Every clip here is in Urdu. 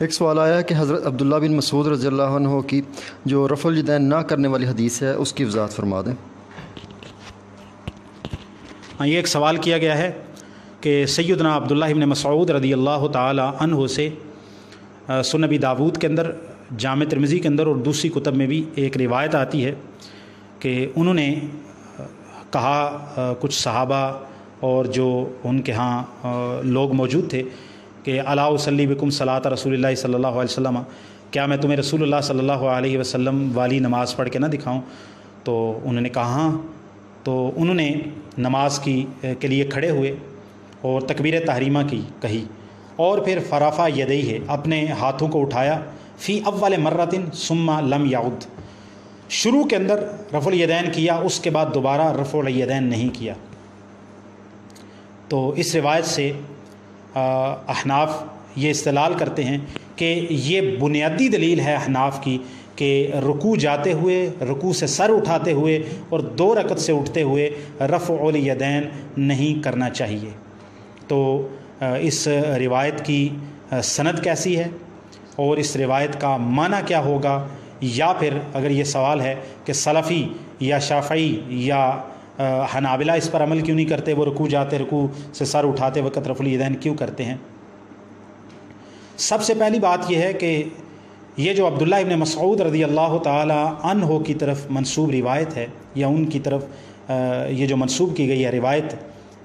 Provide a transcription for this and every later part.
ایک سوال آیا ہے کہ حضرت عبداللہ بن مسعود رضی اللہ عنہ کی جو رفع الیدین نہ کرنے والی حدیث ہے اس کی وضاحت فرما دیں۔ ہاں، یہ ایک سوال کیا گیا ہے کہ سیدنا عبداللہ بن مسعود رضی اللہ تعالی عنہ سے سنن نبی داود کے اندر، جامع ترمذی کے اندر اور دوسری کتب میں بھی ایک روایت آتی ہے کہ انہوں نے کہا، کچھ صحابہ اور جو ان کے ہاں لوگ موجود تھے کہ الا اصلی بکم صلاۃ رسول اللہ صلی اللہ علیہ وسلم، کیا میں تمہیں رسول اللہ صلی اللہ علیہ وسلم والی نماز پڑھ کے نہ دکھاؤں؟ تو انہوں نے کہا ہاں۔ تو انہوں نے نماز کے لیے کھڑے ہوئے اور تکبیر تحریمہ کہی اور پھر فرفع یدیہ، اپنے ہاتھوں کو اٹھایا، فی اول مرۃ ثم لم یعد، شروع کے اندر رفع الیدین کیا، اس کے بعد دوبارہ رفع الیدین نہیں کیا۔ تو اس روایت سے احناف یہ استدلال کرتے ہیں کہ یہ بنیادی دلیل ہے احناف کی کہ رکوع جاتے ہوئے، رکوع سے سر اٹھاتے ہوئے اور 2 رکعت سے اٹھتے ہوئے رفع الیدین نہیں کرنا چاہیے۔ تو اس روایت کی سند کیسی ہے اور اس روایت کا معنی کیا ہوگا، یا پھر اگر یہ سوال ہے کہ سلفی یا شافعی یا حنابلہ اس پر عمل کیوں نہیں کرتے، وہ رکوع سے سر اٹھاتے وقت رفع الیدین کیوں کرتے ہیں؟ سب سے پہلی بات یہ ہے کہ یہ جو عبداللہ ابن مسعود رضی اللہ تعالی عنہ کی طرف منسوب روایت ہے، یا ان کی طرف یہ جو منسوب کی گئی ہے روایت،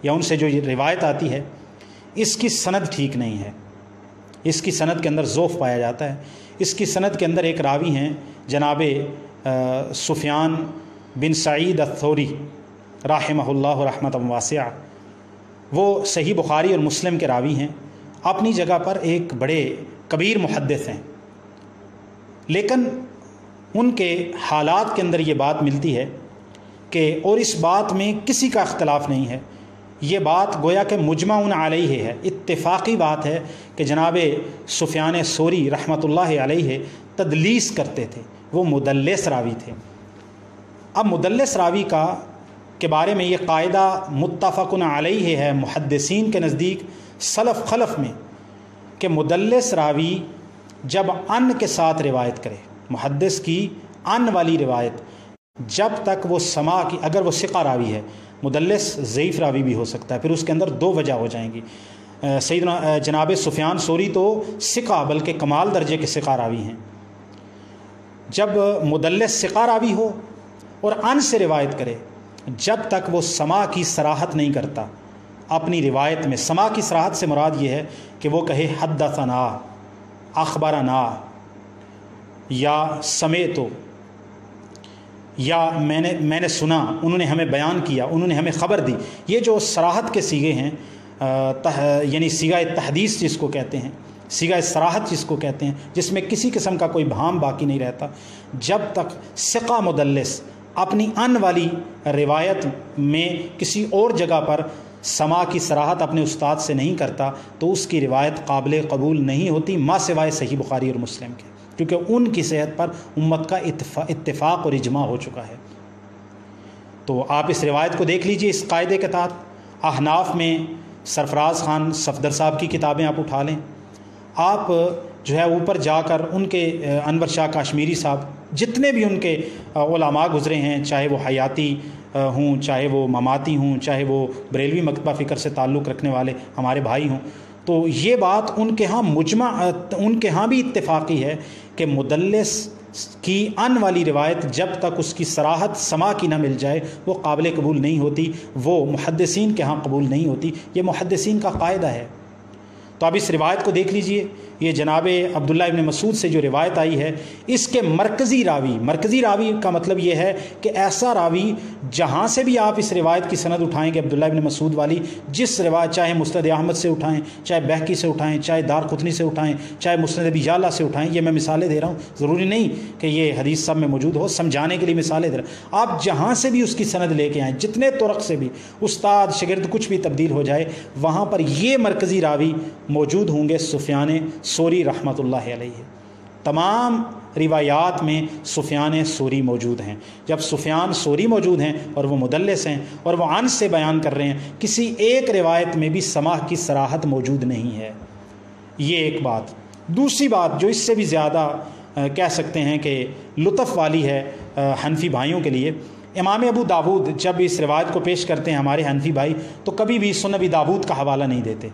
یا ان سے جو یہ روایت آتی ہے، اس کی سند ٹھیک نہیں ہے۔ اس کی سند کے اندر ضعف پایا جاتا ہے۔ اس کی سند کے اندر ایک راوی ہیں جناب سفیان بن سعید الثوری رحمہ اللہ رحمۃ واسعہ، وہ صحیح بخاری اور مسلم کے راوی ہیں، اپنی جگہ پر ایک بڑے کبیر محدث ہیں، لیکن ان کے حالات کے اندر یہ بات ملتی ہے کہ، اور اس بات میں کسی کا اختلاف نہیں ہے، یہ بات گویا کہ مجمع علیہ ہے، اتفاقی بات ہے کہ جناب سفیان ثوری رحمۃ اللہ علیہ تدلیس کرتے تھے، وہ مدلس راوی تھے۔ اب مدلس راوی کے بارے میں یہ قاعدہ متفق علیہ ہے محدثین کے نزدیک، سلف خلف میں، کہ مدلس راوی جب ان کے ساتھ روایت کرے، محدث کی ان والی روایت، جب تک وہ سما کی، اگر وہ ثقہ راوی ہے، مدلس ضعیف راوی بھی ہو سکتا ہے، پھر اس کے اندر 2 وجہ ہو جائیں گی۔ سیدنا جناب سفیان ثوری تو ثقہ، بلکہ کمال درجے کے ثقہ راوی ہیں۔ جب مدلس ثقہ راوی ہو اور ان سے روایت کرے، جب تک وہ سما کی صراحت نہیں کرتا اپنی روایت میں، سما کی صراحت سے مراد یہ ہے کہ وہ کہے حدثنا، اخبرنا، یا سمعتو، یا میں نے سنا، انہوں نے ہمیں بیان کیا، انہوں نے ہمیں خبر دی، یہ جو صراحت کے صیغے ہیں، یعنی صیغہ تحدیث جس کو کہتے ہیں، صیغہ صراحت جس کو کہتے ہیں، جس میں کسی قسم کا کوئی بھام باقی نہیں رہتا، جب تک ثقہ مدلس اپنی ان والی روایت میں کسی اور جگہ پر سما کی صراحت اپنے استاد سے نہیں کرتا، تو اس کی روایت قابل قبول نہیں ہوتی، ما سوائے صحیح بخاری اور مسلم کے، کیونکہ ان کی صحت پر امت کا اتفاق اور اجماع ہو چکا ہے۔ تو آپ اس روایت کو دیکھ لیجئے اس قاعدے کے تحت۔ احناف میں سرفراز خان صفدر صاحب کی کتابیں آپ اٹھا لیں، آپ جو ہے اوپر جا کر ان کے انور شاہ کاشمیری صاحب، جتنے بھی ان کے علماء گزرے ہیں، چاہے وہ حیاتی ہوں، چاہے وہ مماتی ہوں، چاہے وہ بریلوی مکتبہ فکر سے تعلق رکھنے والے ہمارے بھائی ہوں، تو یہ بات ان کے ہاں ان کے ہاں بھی اتفاقی ہے کہ مدلس کی ان والی روایت جب تک اس کی صراحت سما کی نہ مل جائے وہ قابل قبول نہیں ہوتی، وہ محدثین کے ہاں قبول نہیں ہوتی، یہ محدثین کا قاعدہ ہے۔ تو اب اس روایت کو دیکھ لیجئے، یہ جناب عبداللہ ابن مسعود سے جو روایت آئی ہے، اس کے مرکزی راوی کا مطلب یہ ہے کہ ایسا راوی جہاں سے بھی آپ اس روایت کی سند اٹھائیں گے عبداللہ ابن مسعود والی، جس روایت، چاہے مسند احمد سے اٹھائیں، چاہے بہقی سے اٹھائیں، چاہے دارقطنی سے اٹھائیں، چاہے مسند ابی یعلا سے اٹھائیں، یہ میں مثالیں دے رہا ہوں، ضروری نہیں کہ یہ حدیث سب میں موجود ہو، سمجھانے کے لیے مثالیں دے رہا ہوں۔ آپ جہاں سے بھی اس کی سند لے کے آئیں، جتنے طرق سے بھی، استاد شاگرد کچھ بھی تبدیل ہو جائے، وہاں پر یہ مرکزی راوی موجود ہوں گے، سفیان ثوری رحمۃ اللہ علیہ۔ تمام روایات میں سفیان ثوری موجود ہیں۔ جب سفیان ثوری موجود ہیں اور وہ مدلس ہیں اور وہ عن سے بیان کر رہے ہیں، کسی ایک روایت میں بھی سماع کی صراحت موجود نہیں ہے۔ یہ ایک بات۔ دوسری بات جو اس سے بھی زیادہ کہہ سکتے ہیں کہ لطف والی ہے حنفی بھائیوں کے لیے، امام ابو داود جب اس روایت کو پیش کرتے ہیں ہمارے حنفی بھائی، تو کبھی بھی سنن ابی داود کا حوالہ نہیں دیتے،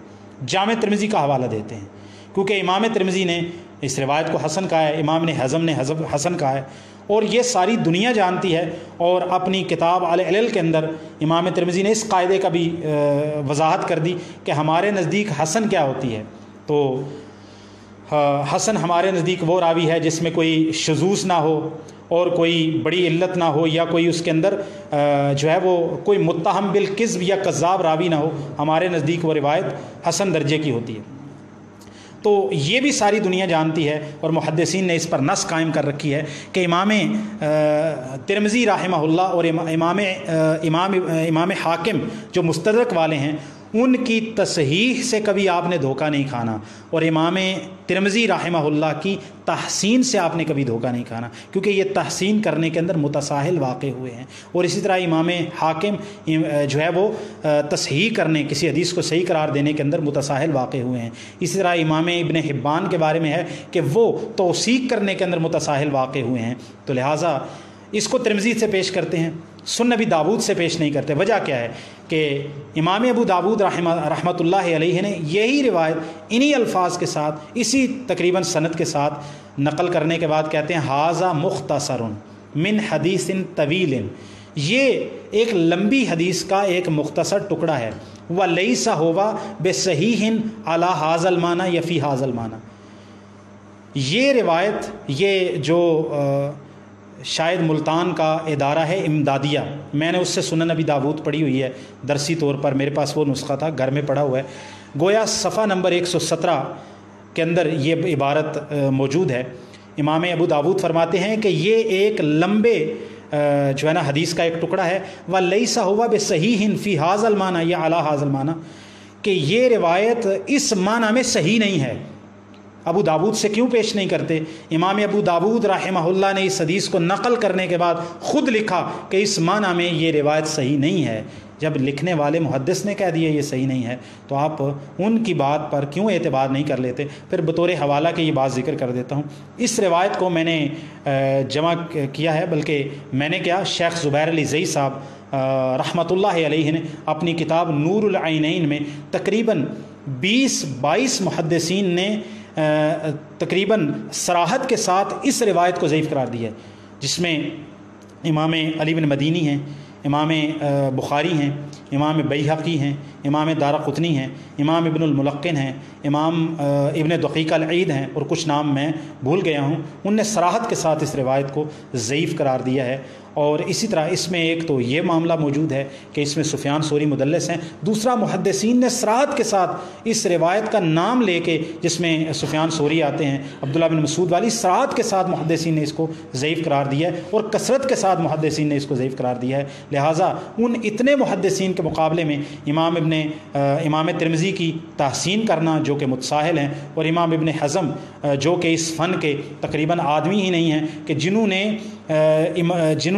جامع ترمذی کا حوالہ دیتے ہیں، کیونکہ امام ترمذی نے اس روایت کو حسن کہا ہے، امام نے حزم نے حسن کہا ہے، اور یہ ساری دنیا جانتی ہے۔ اور اپنی کتاب العلل کے اندر امام ترمذی نے اس قاعدے کا بھی وضاحت کر دی کہ ہمارے نزدیک حسن کیا ہوتی ہے۔ تو حسن ہمارے نزدیک وہ راوی ہے جس میں کوئی شذوذ نہ ہو اور کوئی بڑی علت نہ ہو، یا کوئی اس کے اندر جو ہے وہ کوئی متہم بالکذب یا کذاب راوی نہ ہو، ہمارے نزدیک وہ روایت حسن درجے کی ہوتی ہے۔ تو یہ بھی ساری دنیا جانتی ہے، اور محدثین نے اس پر نص قائم کر رکھی ہے کہ امام ترمذی رحمہ اللہ اور امام حاکم جو مستدرک والے ہیں، ان کی تصحیح سے کبھی آپ نے دھوکہ نہیں کھانا، اور امام ترمذی رحمہ اللہ کی تحسین سے آپ نے کبھی دھوکہ نہیں کھانا، کیونکہ یہ تحسین کرنے کے اندر متساہل واقع ہوئے ہیں۔ اور اسی طرح امام حاکم جو ہے وہ تصحیح کرنے، کسی حدیث کو صحیح قرار دینے کے اندر متساہل واقع ہوئے ہیں۔ اسی طرح امام ابن حبان کے بارے میں ہے کہ وہ توثیق کرنے کے اندر متساہل واقع ہوئے ہیں۔ تو لہٰذا اس کو ترمذی سے پیش کرتے ہیں، سنن ابی داود سے پیش نہیں کرتے۔ وجہ کیا ہے کہ امام ابو داود رحمۃ اللہ علیہ نے یہی روایت انہی الفاظ کے ساتھ، اسی تقریباً سند کے ساتھ نقل کرنے کے بعد کہتے ہیں ھذا مختصر من حدیث طویل، یہ ایک لمبی حدیث کا ایک مختصر ٹکڑا ہے، ولیس ہوا بصحیح علی ھذا المعنی یا فی ھذا المعنی۔ یہ روایت، یہ جو شاید ملتان کا ادارہ ہے امدادیہ، میں نے اس سے سنن ابی داود پڑھی ہوئی ہے درسی طور پر، میرے پاس وہ نسخہ تھا، گھر میں پڑھا ہوا ہے، گویا صفحہ نمبر 117 کے اندر یہ عبارت موجود ہے۔ امام ابو داود فرماتے ہیں کہ یہ ایک لمبے جو ہے نا حدیث کا ایک ٹکڑا ہے، وَلَيْسَ هُوَ بِصَحِيحٍ فِي هَذَا الْمَعنَى یا عَلَى هَذَا الْمَعنَى، کہ یہ روایت اس معنی میں صحیح نہیں ہے۔ ابو داود سے کیوں پیش نہیں کرتے؟ امام ابو داود رحمہ اللہ نے اس حدیث کو نقل کرنے کے بعد خود لکھا کہ اس معنی میں یہ روایت صحیح نہیں ہے۔ جب لکھنے والے محدث نے کہہ دیا یہ صحیح نہیں ہے، تو آپ ان کی بات پر کیوں اعتبار نہیں کر لیتے؟ پھر بطور حوالہ کے یہ بات ذکر کر دیتا ہوں۔ اس روایت کو میں نے جمع کیا ہے، بلکہ میں نے کیا، شیخ زبیر علی زئی صاحب رحمۃ اللہ علیہ نے اپنی کتاب نور العینین میں تقریباً 20-22 محدثین نے تقریباً صراحت کے ساتھ اس روایت کو ضعیف قرار دیا ہے، جس میں امام علی بن مدینی ہیں، امام بخاری ہیں، امام بیہقی ہیں، امام دارقطنی ہیں، امام ابن الملقن ہیں، امام ابن دقیق العید ہیں، اور کچھ نام میں بھول گیا ہوں۔ ان نے صراحت کے ساتھ اس روایت کو ضعیف قرار دیا ہے۔ اور اسی طرح اس میں ایک تو یہ معاملہ موجود ہے کہ اس میں سفیان ثوری مدلس ہیں، دوسرا محدثین نے صراحت کے ساتھ اس روایت کا نام لے کے، جس میں سفیان ثوری آتے ہیں، عبداللہ بن مسعود والی، صراحت کے ساتھ محدثین نے اس کو ضعیف قرار دیا ہے، اور کثرت کے ساتھ محدثین نے اس کو ضعیف قرار دیا ہے۔ لہٰذا ان اتنے محدثین کے مقابلے میں امام ترمذی کی تحسین کرنا جو کہ متساہل ہیں، اور امام ابن حزم جو کہ اس فن کے تقریباً آدمی ہی نہیں ہیں کہ جنہوں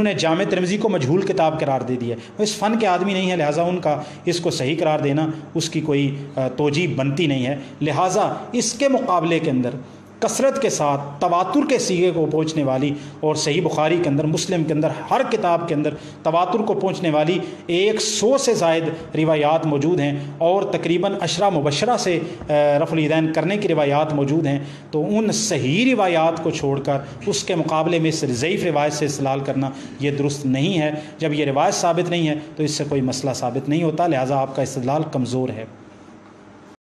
نے جامع ترمذی کو مجہول کتاب قرار دے دیا، وہ اس فن کے آدمی نہیں ہیں، لہٰذا ان کا اس کو صحیح قرار دینا اس کی کوئی توجیہ بنتی نہیں ہے۔ لہٰذا اس کے مقابلے کے اندر کثرت کے ساتھ تواتر کے سیغے کو پہنچنے والی، اور صحیح بخاری کے اندر، مسلم کے اندر، ہر کتاب کے اندر تواتر کو پہنچنے والی 100 سے زائد روایات موجود ہیں، اور تقریباً عشرہ مبشرہ سے رفع الیدین کرنے کی روایات موجود ہیں۔ تو ان صحیح روایات کو چھوڑ کر اس کے مقابلے میں ضعیف روایت سے استدلال کرنا یہ درست نہیں ہے۔ جب یہ روایت ثابت نہیں ہے تو اس سے کوئی مسئلہ ثابت نہیں ہوتا، لہٰذا آپ کا استدلال کمزور ہے۔